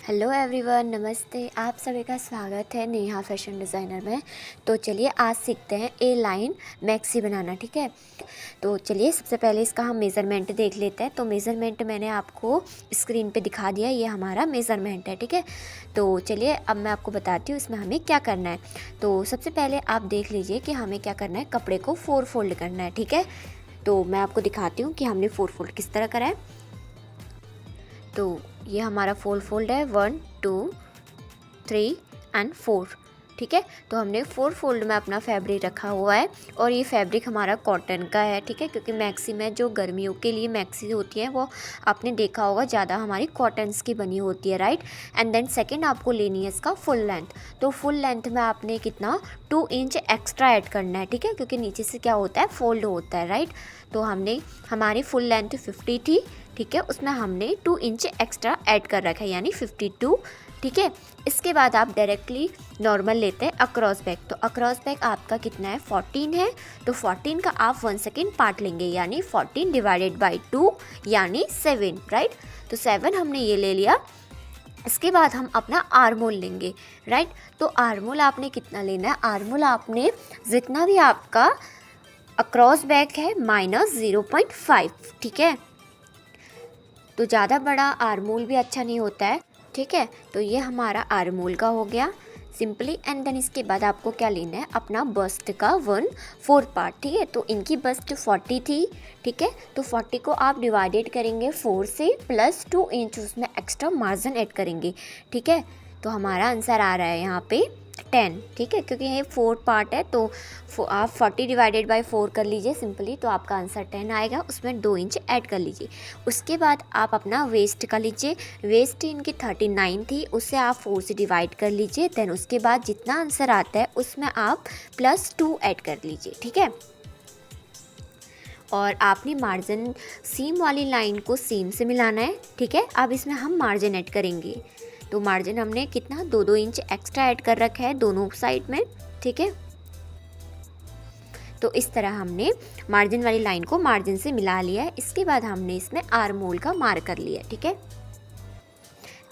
Hello everyone, नमस्ते। आप सभी का स्वागत है नेहा फैशन डिज़ाइनर में। तो चलिए आज सीखते हैं ए लाइन मैक्सी बनाना। ठीक है, तो चलिए सबसे पहले इसका हम मेज़रमेंट देख लेते हैं। तो मेज़रमेंट मैंने आपको स्क्रीन पे दिखा दिया, ये हमारा मेज़रमेंट है। ठीक है, तो चलिए अब मैं आपको बताती हूँ इसमें हमें क्या करना है। तो सबसे पहले आप देख लीजिए कि हमें क्या करना है, कपड़े को 4 फोल्ड करना है। ठीक है, तो मैं आपको दिखाती हूँ कि हमने 4 फोल्ड किस तरह करा है। तो ये हमारा 4 फोल्ड है, 1 2 3 एंड 4। ठीक है, तो हमने 4 फोल्ड में अपना फैब्रिक रखा हुआ है और ये फैब्रिक हमारा कॉटन का है। ठीक है, क्योंकि मैक्सी में जो गर्मियों के लिए मैक्सी होती है वो आपने देखा होगा ज़्यादा हमारी कॉटन्स की बनी होती है, राइट। एंड देन सेकंड आपको लेनी है इसका फुल लेंथ। तो फुल लेंथ में आपने कितना 2 इंच एक्स्ट्रा ऐड करना है। ठीक है, क्योंकि नीचे से क्या होता है, फोल्ड होता है, राइट। तो हमने हमारी फुल लेंथ 50 थी। ठीक है, उसमें हमने 2 इंच एक्स्ट्रा ऐड कर रखा है, यानी 52। ठीक है, इसके बाद आप डायरेक्टली नॉर्मल लेते हैं अक्रॉस बैक। तो अक्रॉस बैक आपका कितना है, 14 है। तो 14 का आप 1 सेकेंड पार्ट लेंगे, यानी 14 डिवाइडेड बाई 2 यानी 7, राइट। तो 7 हमने ये ले लिया। इसके बाद हम अपना आर्मोल लेंगे, राइट। तो आर्मोल आपने कितना लेना है, आर्मोल आपने जितना भी आपका अक्रॉस बैक है माइनस 0.5। ठीक है, तो ज़्यादा बड़ा आर्मोल भी अच्छा नहीं होता है। ठीक है, तो ये हमारा आर्मोल का हो गया सिंपली। एंड देन इसके बाद आपको क्या लेना है, अपना बस्ट का 1/4 पार्ट। ठीक है, तो इनकी बस्ट 40 थी। ठीक है, तो 40 को आप डिवाइडेड करेंगे 4 से, प्लस 2 इंच उसमें एक्स्ट्रा मार्जिन ऐड करेंगे। ठीक है, तो हमारा आंसर आ रहा है यहाँ पे 10। ठीक है, क्योंकि ये 4 पार्ट है तो आप 40 डिवाइडेड बाई 4 कर लीजिए सिंपली, तो आपका आंसर 10 आएगा। उसमें 2 इंच ऐड कर लीजिए। उसके बाद आप अपना वेस्ट का लीजिए। वेस्ट इनकी 39 थी, उससे आप 4 से डिवाइड कर लीजिए। देन उसके बाद जितना आंसर आता है उसमें आप +2 ऐड कर लीजिए। ठीक है, और आपने मार्जिन सीम वाली लाइन को सीम से मिलाना है। ठीक है, अब इसमें हम मार्जिन ऐड करेंगे। तो मार्जिन हमने कितना 2-2 इंच एक्स्ट्रा ऐड कर रखा है दोनों साइड में। ठीक है, तो इस तरह हमने मार्जिन वाली लाइन को मार्जिन से मिला लिया है। इसके बाद हमने इसमें आर्मोल का मार्क कर लिया। ठीक है,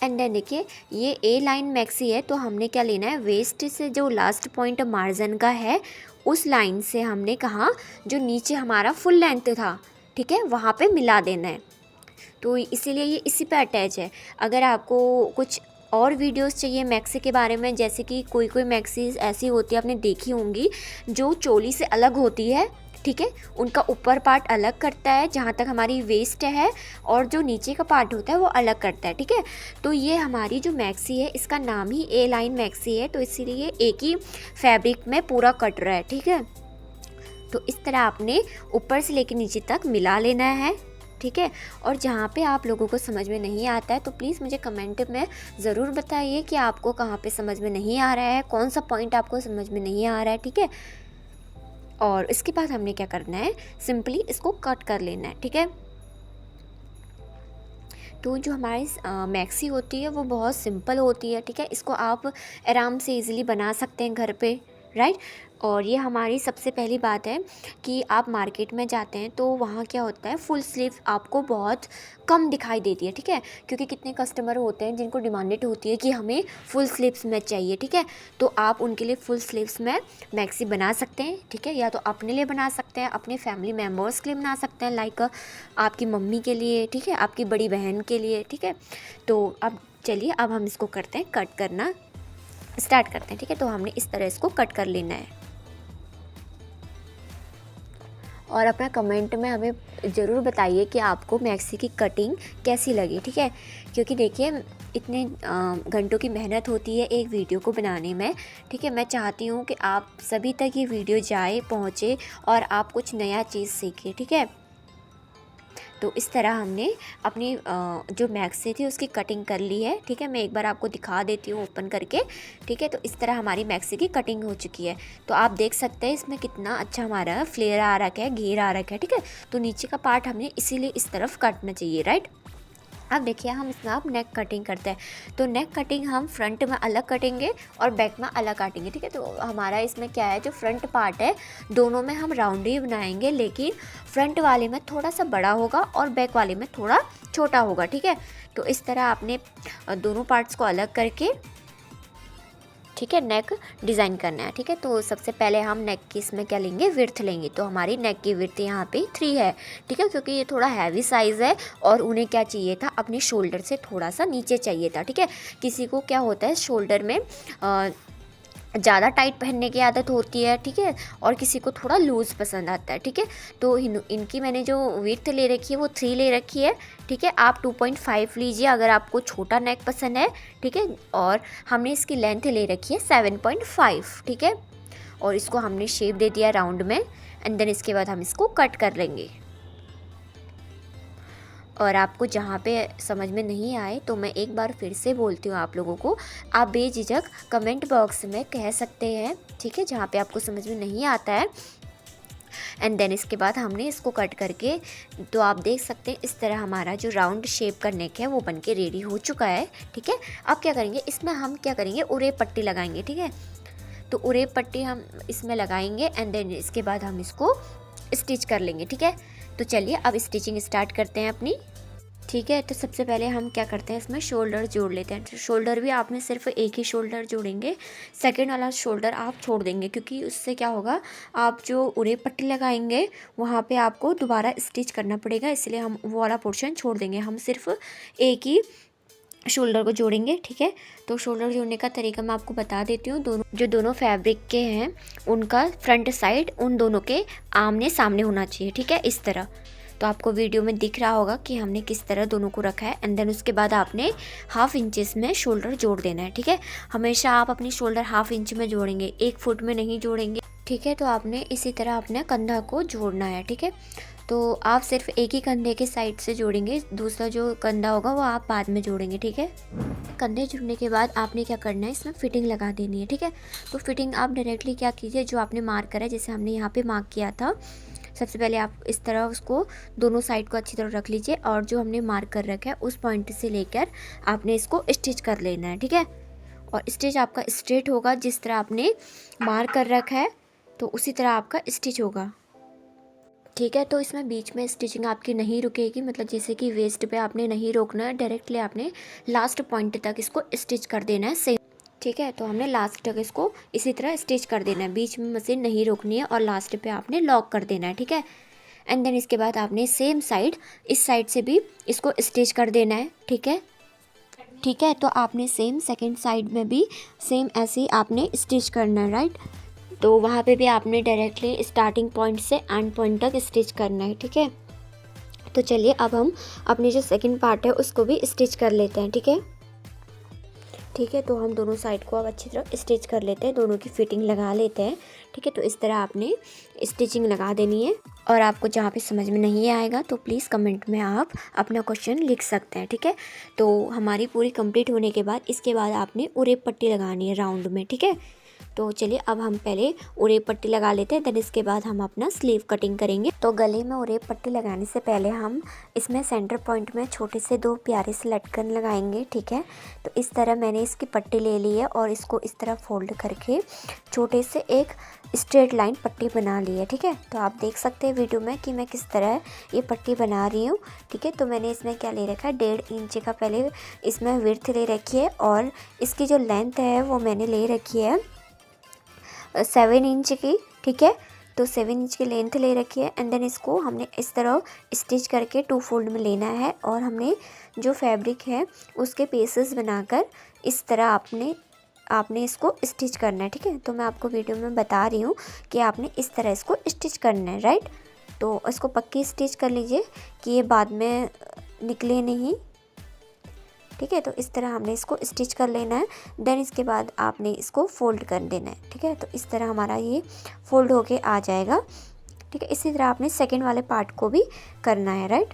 एंड देन देखिए ये ए लाइन मैक्सी है, तो हमने क्या लेना है, वेस्ट से जो लास्ट पॉइंट मार्जिन का है उस लाइन से हमने कहा जो नीचे हमारा फुल लेंथ था, ठीक है, वहाँ पे मिला देना है। तो इसीलिए ये इसी पे अटैच है। अगर आपको कुछ और वीडियोस चाहिए मैक्सी के बारे में, जैसे कि कोई कोई मैक्सीज ऐसी होती है आपने देखी होंगी जो चोली से अलग होती है। ठीक है, उनका ऊपर पार्ट अलग करता है जहाँ तक हमारी वेस्ट है, और जो नीचे का पार्ट होता है वो अलग करता है। ठीक है, तो ये हमारी जो मैक्सी है इसका नाम ही ए लाइन मैक्सी है, तो इसीलिए एक ही फैब्रिक में पूरा कट रहा है। ठीक है, तो इस तरह आपने ऊपर से लेकर नीचे तक मिला लेना है। ठीक है, और जहाँ पे आप लोगों को समझ में नहीं आता है तो प्लीज़ मुझे कमेंट में ज़रूर बताइए कि आपको कहाँ पे समझ में नहीं आ रहा है, कौन सा पॉइंट आपको समझ में नहीं आ रहा है। ठीक है, और इसके बाद हमने क्या करना है, सिंपली इसको कट कर लेना है। ठीक है, तो जो हमारी मैक्सी होती है वो बहुत सिंपल होती है। ठीक है, इसको आप आराम से इजीली बना सकते हैं घर पे, राइट। और ये हमारी सबसे पहली बात है कि आप मार्केट में जाते हैं तो वहाँ क्या होता है, फुल स्लीव आपको बहुत कम दिखाई देती है। ठीक है, क्योंकि कितने कस्टमर होते हैं जिनको डिमांडेड होती है कि हमें फुल स्लीव्स में चाहिए। ठीक है, तो आप उनके लिए फुल स्लीव्स में मैक्सी बना सकते हैं। ठीक है, या तो अपने लिए बना सकते हैं, अपने फैमिली मेम्बर्स के लिए बना सकते हैं, लाइक आपकी मम्मी के लिए, ठीक है, आपकी बड़ी बहन के लिए। ठीक है, तो अब चलिए अब हम इसको करते हैं, कट करना स्टार्ट करते हैं। ठीक है, तो हमने इस तरह इसको कट कर लेना है, और अपना कमेंट में हमें ज़रूर बताइए कि आपको मैक्सी की कटिंग कैसी लगी। ठीक है, क्योंकि देखिए इतने घंटों की मेहनत होती है एक वीडियो को बनाने में। ठीक है, मैं चाहती हूँ कि आप सभी तक ये वीडियो जाए, पहुँचे, और आप कुछ नया चीज़ सीखें। ठीक है, तो इस तरह हमने अपनी जो मैक्सी थी उसकी कटिंग कर ली है। ठीक है, मैं एक बार आपको दिखा देती हूँ ओपन करके। ठीक है, तो इस तरह हमारी मैक्सी की कटिंग हो चुकी है। तो आप देख सकते हैं इसमें कितना अच्छा हमारा फ्लेयर आ रखा है, घेर आ रखा है। ठीक है, तो नीचे का पार्ट हमने इसीलिए इस तरफ काटना चाहिए, राइट। अब देखिए हम इसमें अब नेक कटिंग करते हैं। तो नेक कटिंग हम फ्रंट में अलग कटेंगे और बैक में अलग काटेंगे, ठीक है। तो हमारा इसमें क्या है, जो फ्रंट पार्ट है दोनों में हम राउंड ही बनाएंगे, लेकिन फ्रंट वाले में थोड़ा सा बड़ा होगा और बैक वाले में थोड़ा छोटा होगा, ठीक है। तो इस तरह आपने दोनों पार्ट्स को अलग करके, ठीक है, नेक डिज़ाइन करना है, ठीक है। तो सबसे पहले हम नेक की इसमें क्या लेंगे, विड्थ लेंगे। तो हमारी नेक की विड्थ यहाँ पे 3 है, ठीक है, क्योंकि ये थोड़ा हैवी साइज़ है और उन्हें क्या चाहिए था, अपने शोल्डर से थोड़ा सा नीचे चाहिए था, ठीक है। किसी को क्या होता है, शोल्डर में ज़्यादा टाइट पहनने की आदत होती है, ठीक है, और किसी को थोड़ा लूज़ पसंद आता है, ठीक है। तो इनकी मैंने जो विड्थ ले रखी है वो 3 ले रखी है, ठीक है। आप 2.5 लीजिए अगर आपको छोटा नेक पसंद है, ठीक है। और हमने इसकी लेंथ ले रखी है 7.5, ठीक है। और इसको हमने शेप दे दिया राउंड में, एंड देन इसके बाद हम इसको कट कर लेंगे। और आपको जहाँ पे समझ में नहीं आए तो मैं एक बार फिर से बोलती हूँ आप लोगों को, आप बेझिझक कमेंट बॉक्स में कह सकते हैं, ठीक है, जहाँ पे आपको समझ में नहीं आता है। एंड देन इसके बाद हमने इसको कट करके, तो आप देख सकते हैं इस तरह हमारा जो राउंड शेप का नेक है वो बन के रेडी हो चुका है, ठीक है। अब क्या करेंगे, इसमें हम क्या करेंगे, उरे पट्टी लगाएंगे, ठीक है। तो उरे पट्टी हम इसमें लगाएंगे एंड देन इसके बाद हम इसको स्टिच कर लेंगे, ठीक है। तो चलिए अब स्टिचिंग स्टार्ट करते हैं अपनी, ठीक है। तो सबसे पहले हम क्या करते हैं, इसमें शोल्डर जोड़ लेते हैं। शोल्डर भी आपने सिर्फ एक ही शोल्डर जोड़ेंगे, सेकंड वाला शोल्डर आप छोड़ देंगे, क्योंकि उससे क्या होगा, आप जो उरे पट्टी लगाएंगे वहाँ पे आपको दोबारा स्टिच करना पड़ेगा, इसलिए हम वो वाला पोर्शन छोड़ देंगे। हम सिर्फ एक ही शोल्डर को जोड़ेंगे, ठीक है। तो शोल्डर जोड़ने का तरीका मैं आपको बता देती हूँ। दोनों फैब्रिक के हैं उनका फ्रंट साइड उन दोनों के आमने सामने होना चाहिए, ठीक है, इस तरह। तो आपको वीडियो में दिख रहा होगा कि हमने किस तरह दोनों को रखा है। एंड देन उसके बाद आपने 1/2 इंचेस में शोल्डर जोड़ देना है, ठीक है। हमेशा आप अपनी शोल्डर 1/2 इंच में जोड़ेंगे, 1 फुट में नहीं जोड़ेंगे, ठीक है। तो आपने इसी तरह अपने कंधा को जोड़ना है, ठीक है। तो आप सिर्फ एक ही कंधे के साइड से जोड़ेंगे, दूसरा जो कंधा होगा वो आप बाद में जोड़ेंगे, ठीक है। कंधे जुड़ने के बाद आपने क्या करना है, इसमें फिटिंग लगा देनी है, ठीक है। तो फिटिंग आप डायरेक्टली क्या कीजिए, जो आपने मार्क करा है, जैसे हमने यहाँ पे मार्क किया था, सबसे पहले आप इस तरह उसको दोनों साइड को अच्छी तरह रख लीजिए और जो हमने मार्क कर रखा है उस पॉइंट से लेकर आपने इसको स्टिच कर लेना है, ठीक है। और स्टिच आपका स्ट्रेट होगा, जिस तरह आपने मार्क कर रखा है तो उसी तरह आपका स्टिच होगा, ठीक है। तो इसमें बीच में स्टिचिंग आपकी नहीं रुकेगी, मतलब जैसे कि वेस्ट पे आपने नहीं रोकना है, डायरेक्टली आपने लास्ट पॉइंट तक इसको स्टिच कर देना है सेम, ठीक है। तो हमने लास्ट तक इसको इसी तरह स्टिच कर देना है, बीच में मशीन नहीं रोकनी है और लास्ट पे आपने लॉक कर देना है, ठीक है। एंड देन इसके बाद आपने सेम साइड, इस साइड से भी इसको स्टिच कर देना है, ठीक है, ठीक है। तो आपने सेम सेकंड साइड में भी सेम ऐसे ही आपने स्टिच करना है, राइट। तो वहाँ पे भी आपने डायरेक्टली स्टार्टिंग पॉइंट से एंड पॉइंट तक स्टिच करना है, ठीक है। तो चलिए अब हम अपनी जो सेकंड पार्ट है उसको भी स्टिच कर लेते हैं, ठीक है, ठीक है। तो हम दोनों साइड को अब अच्छी तरह स्टिच कर लेते हैं, दोनों की फिटिंग लगा लेते हैं, ठीक है। तो इस तरह आपने स्टिचिंग लगा देनी है और आपको जहाँ पे समझ में नहीं आएगा तो प्लीज़ कमेंट में आप अपना क्वेश्चन लिख सकते हैं, ठीक है। तो हमारी पूरी कंप्लीट होने के बाद इसके बाद आपने उरे पट्टी लगानी है राउंड में, ठीक है। तो चलिए अब हम पहले उरे पट्टी लगा लेते हैं, देन इसके बाद हम अपना स्लीव कटिंग करेंगे। तो गले में उरे पट्टी लगाने से पहले हम इसमें सेंटर पॉइंट में छोटे से 2 प्यारे से लटकन लगाएंगे, ठीक है। तो इस तरह मैंने इसकी पट्टी ले ली है और इसको इस तरह फोल्ड करके छोटे से एक स्ट्रेट लाइन पट्टी बना ली है, ठीक है। तो आप देख सकते हैं वीडियो में कि मैं किस तरह ये पट्टी बना रही हूँ, ठीक है। तो मैंने इसमें क्या ले रखा है, 1.5 इंच का पहले इसमें विड्थ ले रखी है और इसकी जो लेंथ है वो मैंने ले रखी है 7 इंच की, ठीक है। तो 7 इंच की लेंथ ले रखी है एंड देन इसको हमने इस तरह स्टिच करके 2 फोल्ड में लेना है और हमने जो फैब्रिक है उसके पीसेस बनाकर इस तरह आपने इसको स्टिच करना है, ठीक है। तो मैं आपको वीडियो में बता रही हूँ कि आपने इस तरह इसको स्टिच करना है, राइट। तो इसको पक्की स्टिच कर लीजिए कि ये बाद में निकले नहीं, ठीक है। तो इस तरह हमने इसको स्टिच कर लेना है, देन इसके बाद आपने इसको फोल्ड कर देना है, ठीक है। तो इस तरह हमारा ये फोल्ड होके आ जाएगा, ठीक है। इसी तरह आपने सेकंड वाले पार्ट को भी करना है, राइट।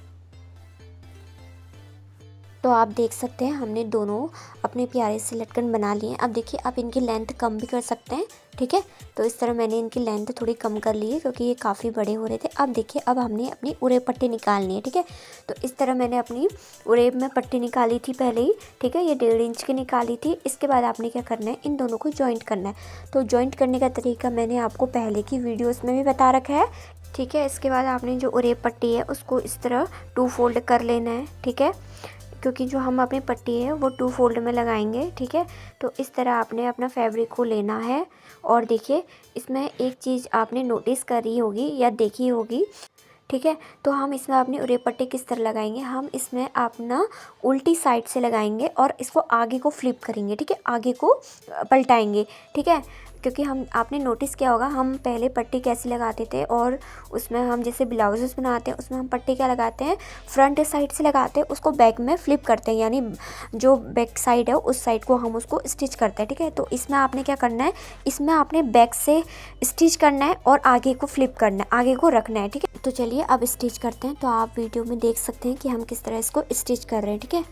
तो आप देख सकते हैं हमने दोनों अपने प्यारे से लटकन बना लिए हैं। अब देखिए आप इनकी लेंथ कम भी कर सकते हैं, ठीक है। तो इस तरह मैंने इनकी लेंथ थोड़ी कम कर ली है क्योंकि ये काफ़ी बड़े हो रहे थे। अब देखिए अब हमने अपनी उरेब पट्टी निकालनी है, ठीक है। तो इस तरह मैंने अपनी उरेब में पट्टी निकाली थी पहले ही, ठीक है। ये 1.5 इंच की निकाली थी। इसके बाद आपने क्या करना है, इन दोनों को जॉइंट करना है। तो जॉइंट करने का तरीका मैंने आपको पहले की वीडियोज़ में भी बता रखा है, ठीक है। इसके बाद आपने जो उरेब पट्टी है उसको इस तरह 2 फोल्ड कर लेना है, ठीक है, क्योंकि जो हम अपनी पट्टी है वो 2 फोल्ड में लगाएंगे, ठीक है। तो इस तरह आपने अपना फैब्रिक को लेना है। और देखिए इसमें एक चीज़ आपने नोटिस करी होगी या देखी होगी, ठीक है। तो हम इसमें अपनी उरेब पट्टी किस तरह लगाएंगे, हम इसमें अपना उल्टी साइड से लगाएंगे और इसको आगे को फ्लिप करेंगे, ठीक है, आगे को पलटाएंगे, ठीक है। क्योंकि हम आपने नोटिस किया होगा हम पहले पट्टी कैसे लगाते थे और उसमें हम जैसे ब्लाउजेस बनाते हैं उसमें हम पट्टी क्या लगाते हैं, फ्रंट साइड से लगाते हैं, उसको बैक में फ्लिप करते हैं, यानी जो बैक साइड है उस साइड को हम उसको स्टिच करते हैं, ठीक है। तो इसमें आपने क्या करना है, इसमें आपने बैक से स्टिच करना है और आगे को फ्लिप करना है, आगे को रखना है, ठीक है। तो चलिए अब स्टिच करते हैं। तो आप वीडियो में देख सकते हैं कि हम किस तरह इसको स्टिच कर रहे हैं, ठीक है।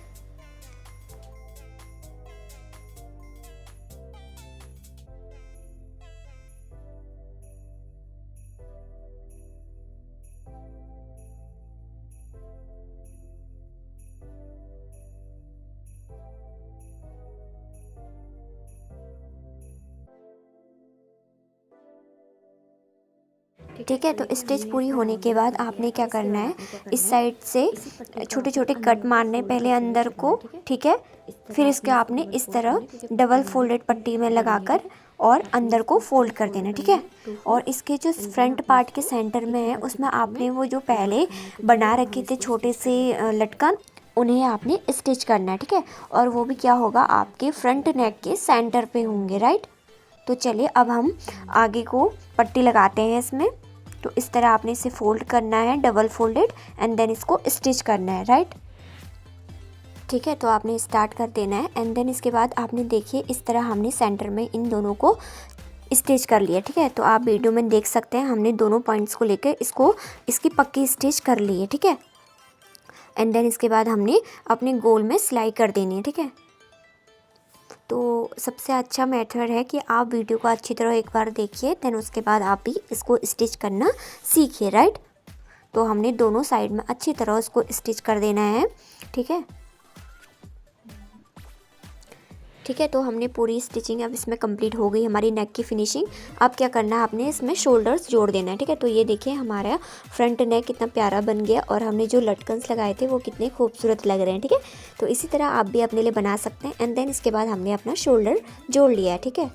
ठीक है। तो स्टिच पूरी होने के बाद आपने क्या करना है, इस साइड से छोटे छोटे कट मारने पहले अंदर को, ठीक है। फिर इसके आपने इस तरह डबल फोल्डेड पट्टी में लगाकर और अंदर को फोल्ड कर देना, ठीक है। और इसके जो फ्रंट पार्ट के सेंटर में है उसमें आपने वो जो पहले बना रखे थे छोटे से लटकन, उन्हें आपने स्टिच करना है, ठीक है। और वो भी क्या होगा, आपके फ्रंट नेक के सेंटर पे होंगे, राइट। तो चलिए अब हम आगे को पट्टी लगाते हैं इसमें। तो इस तरह आपने इसे फोल्ड करना है डबल फोल्डेड एंड देन इसको स्टिच करना है, राइट। ठीक है। तो आपने स्टार्ट कर देना है एंड देन इसके बाद आपने देखिए इस तरह हमने सेंटर में इन दोनों को स्टिच कर लिया, ठीक है। तो आप वीडियो में देख सकते हैं हमने दोनों पॉइंट्स को लेकर इसकी पक्की स्टिच कर ली है, ठीक है। एंड देन इसके बाद हमने अपने गोल में सिलाई कर देनी है, ठीक है। तो सबसे अच्छा मेथड है कि आप वीडियो को अच्छी तरह एक बार देखिए, देन उसके बाद आप भी इसको स्टिच करना सीखिए, राइट। तो हमने दोनों साइड में अच्छी तरह इसको स्टिच कर देना है, ठीक है। ठीक है। तो हमने पूरी स्टिचिंग अब इसमें कंप्लीट हो गई, हमारी नेक की फिनिशिंग। अब क्या करना है, आपने इसमें शोल्डर्स जोड़ देना है, ठीक है। तो ये देखिए हमारा फ्रंट नेक कितना प्यारा बन गया और हमने जो लटकन्स लगाए थे वो कितने खूबसूरत लग रहे हैं, ठीक है। तो इसी तरह आप भी अपने लिए बना सकते हैं। एंड देन इसके बाद हमने अपना शोल्डर जोड़ लिया है, ठीक है।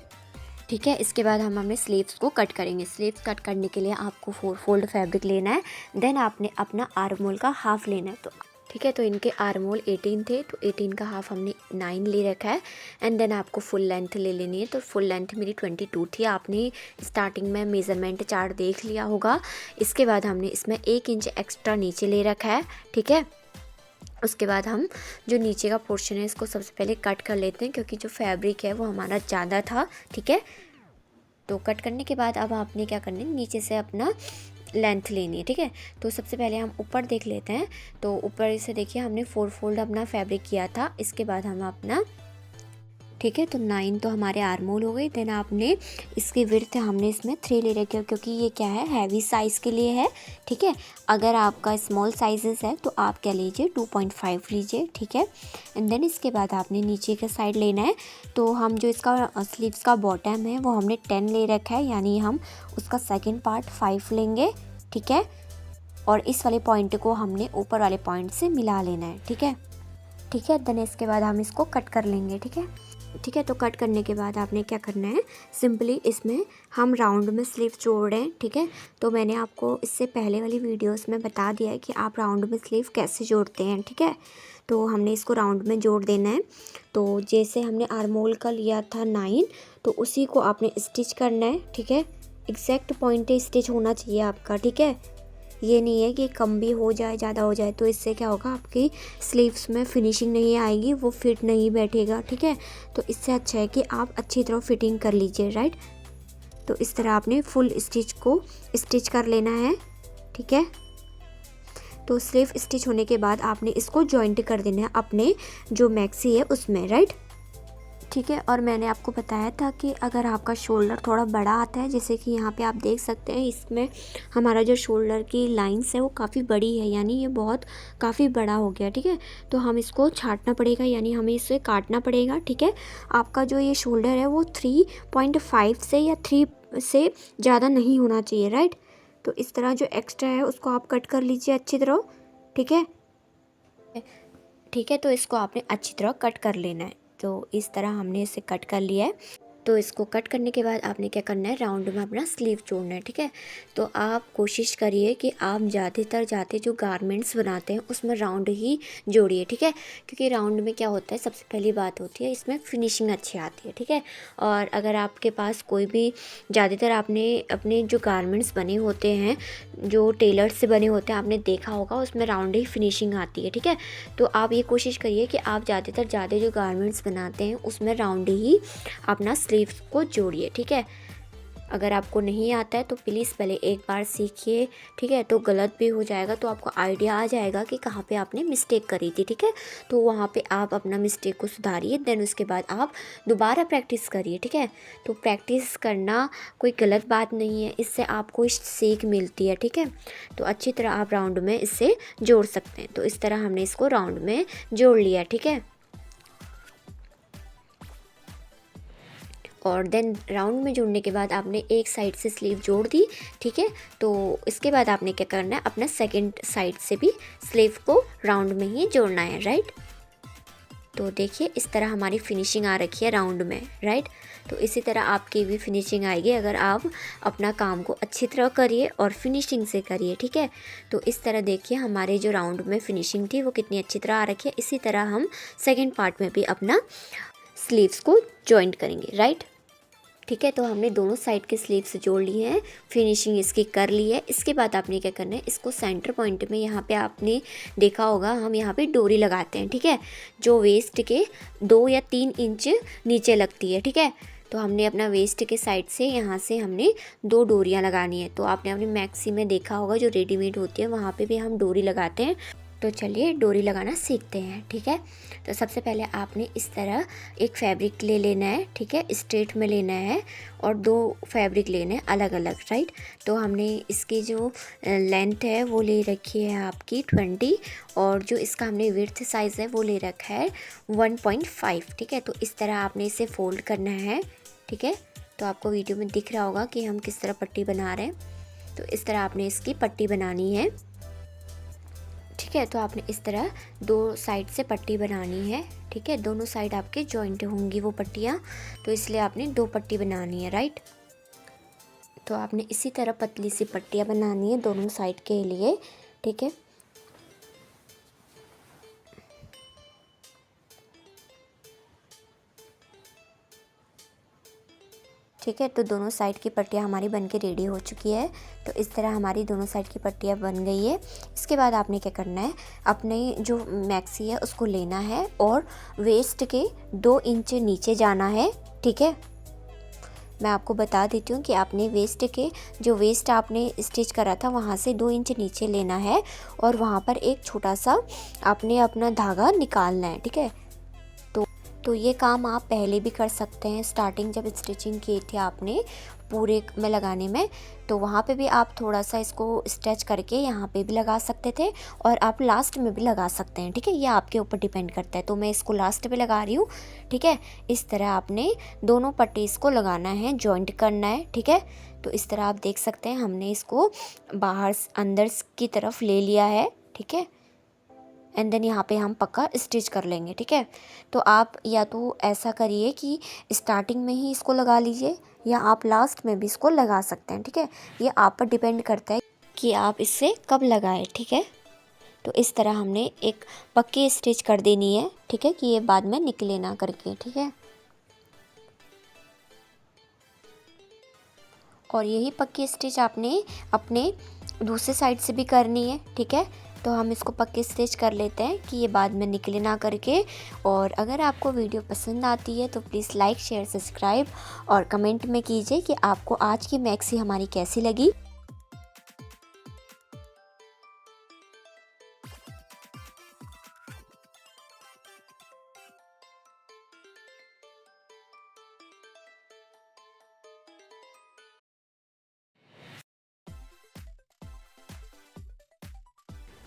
ठीक है। इसके बाद हम अपने स्लीव्स को कट करेंगे। स्लीव्स कट करने के लिए आपको 4 फोल्ड फैब्रिक लेना है, देन आपने अपना आर्म होल का हाफ लेना है। तो ठीक है। तो इनके आर्म होल 18 थे, तो 18 का हाफ हमने 9 ले रखा है। एंड देन आपको फुल लेंथ ले लेनी है। तो फुल लेंथ मेरी 22 थी, आपने स्टार्टिंग में मेज़रमेंट चार्ट देख लिया होगा। इसके बाद हमने इसमें 1 इंच एक्स्ट्रा नीचे ले रखा है, ठीक है। उसके बाद हम जो नीचे का पोर्शन है इसको सबसे पहले कट कर लेते हैं, क्योंकि जो फैब्रिक है वो हमारा ज़्यादा था, ठीक है। तो कट करने के बाद अब आपने क्या करना है, नीचे से अपना लेंथ लेनी है, ठीक है। तो सबसे पहले हम ऊपर देख लेते हैं। तो ऊपर से देखिए हमने 4 फोल्ड अपना फैब्रिक किया था। इसके बाद हम अपना, ठीक है, तो 9 तो हमारे आर्म होल हो गई। देन आपने इसकी विड्थ हमने इसमें 3 ले रखी है, क्योंकि ये क्या है, हैवी साइज़ के लिए है, ठीक है। अगर आपका स्मॉल साइजेस है तो आप क्या लीजिए 2.5 लीजिए, ठीक है। एंड देन इसके बाद आपने नीचे का साइड लेना है। तो हम जो इसका स्लीव्स का बॉटम है वो हमने 10 ले रखा है, यानी हम उसका सेकेंड पार्ट 5 लेंगे, ठीक है। और इस वाले पॉइंट को हमने ऊपर वाले पॉइंट से मिला लेना है, ठीक है। ठीक है। देन इसके बाद हम इसको कट कर लेंगे, ठीक है। ठीक है। तो कट करने के बाद आपने क्या करना है, सिंपली इसमें हम राउंड में स्लीव जोड़ रहे हैं, ठीक है। तो मैंने आपको इससे पहले वाली वीडियोस में बता दिया है कि आप राउंड में स्लीव कैसे जोड़ते हैं, ठीक है। तो हमने इसको राउंड में जोड़ देना है। तो जैसे हमने आर्म होल का लिया था 9, तो उसी को आपने स्टिच करना है, ठीक है। एग्जैक्ट पॉइंट स्टिच होना चाहिए आपका, ठीक है। ये नहीं है कि कम भी हो जाए ज़्यादा हो जाए, तो इससे क्या होगा, आपकी स्लीव्स में फिनिशिंग नहीं आएगी, वो फिट नहीं बैठेगा, ठीक है। तो इससे अच्छा है कि आप अच्छी तरह फिटिंग कर लीजिए, राइट। तो इस तरह आपने फुल स्टिच को स्टिच कर लेना है, ठीक है। तो स्लीव स्टिच होने के बाद आपने इसको जॉइंट कर देना है अपने जो मैक्सी है उसमें, राइट। ठीक है, और मैंने आपको बताया था कि अगर आपका शोल्डर थोड़ा बड़ा आता है, जैसे कि यहाँ पे आप देख सकते हैं इसमें हमारा जो शोल्डर की लाइंस है वो काफ़ी बड़ी है, यानी ये बहुत काफ़ी बड़ा हो गया। ठीक है, तो हम इसको छांटना पड़ेगा, यानी हमें इसे काटना पड़ेगा। ठीक है, आपका जो ये शोल्डर है वो 3.5 से या 3 से ज़्यादा नहीं होना चाहिए, राइट। तो इस तरह जो एक्स्ट्रा है उसको आप कट कर लीजिए अच्छी तरह। ठीक है, ठीक है, तो इसको आपने अच्छी तरह कट कर लेना है। तो इस तरह हमने इसे कट कर लिया है। तो इसको कट करने के बाद आपने क्या करना है, राउंड में अपना स्लीव जोड़ना है। ठीक है, तो आप कोशिश करिए कि आप ज़्यादातर जो गारमेंट्स बनाते हैं उसमें राउंड ही जोड़िए। ठीक है, क्योंकि राउंड में क्या होता है, सबसे पहली बात होती है इसमें फिनिशिंग अच्छी आती है। ठीक है, और अगर आपके पास कोई भी ज़्यादातर आपने अपने जो गारमेंट्स बने होते हैं, जो टेलर से बने होते हैं, आपने देखा होगा उसमें राउंड ही फिनिशिंग आती है। ठीक है, तो आप ये कोशिश करिए कि आप ज़्यादा जो गारमेंट्स बनाते हैं उसमें राउंड ही अपना स्लीव्स को जोड़िए। ठीक है, अगर आपको नहीं आता है तो प्लीज़ पहले एक बार सीखिए। ठीक है, तो गलत भी हो जाएगा तो आपको आइडिया आ जाएगा कि कहाँ पे आपने मिस्टेक करी थी। ठीक है, तो वहाँ पे आप अपना मिस्टेक को सुधारिए, देन उसके बाद आप दोबारा प्रैक्टिस करिए। ठीक है, तो प्रैक्टिस करना कोई गलत बात नहीं है, इससे आपको सीख मिलती है। ठीक है, तो अच्छी तरह आप राउंड में इससे जोड़ सकते हैं। तो इस तरह हमने इसको राउंड में जोड़ लिया। ठीक है, और देन राउंड में जोड़ने के बाद आपने एक साइड से स्लीव जोड़ दी। ठीक है, तो इसके बाद आपने क्या करना है, अपना सेकंड साइड से भी स्लीव को राउंड में ही जोड़ना है, राइट। तो देखिए इस तरह हमारी फिनिशिंग आ रखी है राउंड में, राइट। तो इसी तरह आपकी भी फिनिशिंग आएगी अगर आप अपना काम को अच्छी तरह करिए और फिनिशिंग से करिए। ठीक है, तो इस तरह देखिए हमारे जो राउंड में फिनिशिंग थी वो कितनी अच्छी तरह आ रखी है। इसी तरह हम सेकेंड पार्ट में भी अपना स्लीव्स को जॉइंट करेंगे, राइट। ठीक है, तो हमने दोनों साइड के स्लीव्स जोड़ लिए हैं, फिनिशिंग इसकी कर ली है। इसके बाद आपने क्या करना है, इसको सेंटर पॉइंट में यहाँ पे आपने देखा होगा हम यहाँ पे डोरी लगाते हैं। ठीक है, जो वेस्ट के 2 या 3 इंच नीचे लगती है। ठीक है, तो हमने अपना वेस्ट के साइड से यहाँ से हमने 2 डोरियाँ लगानी है। तो आपने अपनी मैक्सी में देखा होगा जो रेडीमेड होती है वहाँ पे भी हम डोरी लगाते हैं। तो चलिए डोरी लगाना सीखते हैं। ठीक है, तो सबसे पहले आपने इस तरह एक फैब्रिक ले लेना है। ठीक है, स्ट्रेट में लेना है और 2 फैब्रिक लेने हैं अलग अलग, राइट। तो हमने इसकी जो लेंथ है वो ले रखी है आपकी 20 और जो इसका हमने विड्थ साइज़ है वो ले रखा है 1.5। ठीक है, तो इस तरह आपने इसे फोल्ड करना है। ठीक है, तो आपको वीडियो में दिख रहा होगा कि हम किस तरह पट्टी बना रहे हैं। तो इस तरह आपने इसकी पट्टी बनानी है। ठीक है, तो आपने इस तरह 2 साइड से पट्टी बनानी है। ठीक है, दोनों साइड आपके जॉइंट होंगी वो पट्टियाँ, तो इसलिए आपने 2 पट्टी बनानी है, राइट। तो आपने इसी तरह पतली सी पट्टियाँ बनानी है दोनों साइड के लिए। ठीक है, ठीक है, तो दोनों साइड की पट्टियाँ हमारी बन के रेडी हो चुकी है। तो इस तरह हमारी दोनों साइड की पट्टियाँ बन गई है। इसके बाद आपने क्या करना है, अपने जो मैक्सी है उसको लेना है और वेस्ट के 2 इंच नीचे जाना है। ठीक है, मैं आपको बता देती हूँ कि आपने वेस्ट आपने स्टिच करा था वहाँ से 2 इंच नीचे लेना है और वहाँ पर एक छोटा सा आपने अपना धागा निकालना है। ठीक है, तो ये काम आप पहले भी कर सकते हैं। स्टार्टिंग जब स्टिचिंग की थी आपने पूरे में लगाने में, तो वहाँ पे भी आप थोड़ा सा इसको स्ट्रेच करके यहाँ पे भी लगा सकते थे और आप लास्ट में भी लगा सकते हैं। ठीक है, ये आपके ऊपर डिपेंड करता है। तो मैं इसको लास्ट पे लगा रही हूँ। ठीक है, इस तरह आपने दोनों पट्टीज़ को लगाना है, जॉइंट करना है। ठीक है, तो इस तरह आप देख सकते हैं हमने इसको बाहर अंदर की तरफ ले लिया है। ठीक है, एंड देन यहाँ पे हम पक्का स्टिच कर लेंगे। ठीक है, तो आप या तो ऐसा करिए कि स्टार्टिंग में ही इसको लगा लीजिए या आप लास्ट में भी इसको लगा सकते हैं। ठीक है, ये आप पर डिपेंड करता है कि आप इससे कब लगाएं। ठीक है, तो इस तरह हमने एक पक्की स्टिच कर देनी है। ठीक है, कि ये बाद में निकले ना करके। ठीक है, और यही पक्की स्टिच आपने अपने दूसरे साइड से भी करनी है। ठीक है, तो हम इसको पक्के स्टिच कर लेते हैं कि ये बाद में निकले ना करके। और अगर आपको वीडियो पसंद आती है तो प्लीज़ लाइक शेयर सब्सक्राइब और कमेंट में कीजिए कि आपको आज की मैक्सी हमारी कैसी लगी।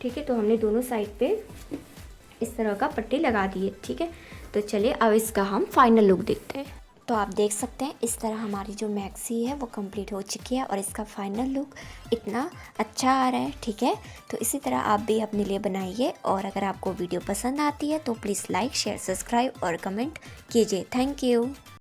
ठीक है। तो हमने दोनों साइड पे इस तरह का पट्टी लगा दी है, ठीक है। तो चलिए अब इसका हम फाइनल लुक देखते हैं। तो आप देख सकते हैं इस तरह हमारी जो मैक्सी है वो कंप्लीट हो चुकी है और इसका फाइनल लुक इतना अच्छा आ रहा है, ठीक है। तो इसी तरह आप भी अपने लिए बनाइए और अगर आपको वीडियो पसंद आती है तो प्लीज़ लाइक शेयर सब्सक्राइब और कमेंट कीजिए। Thank you.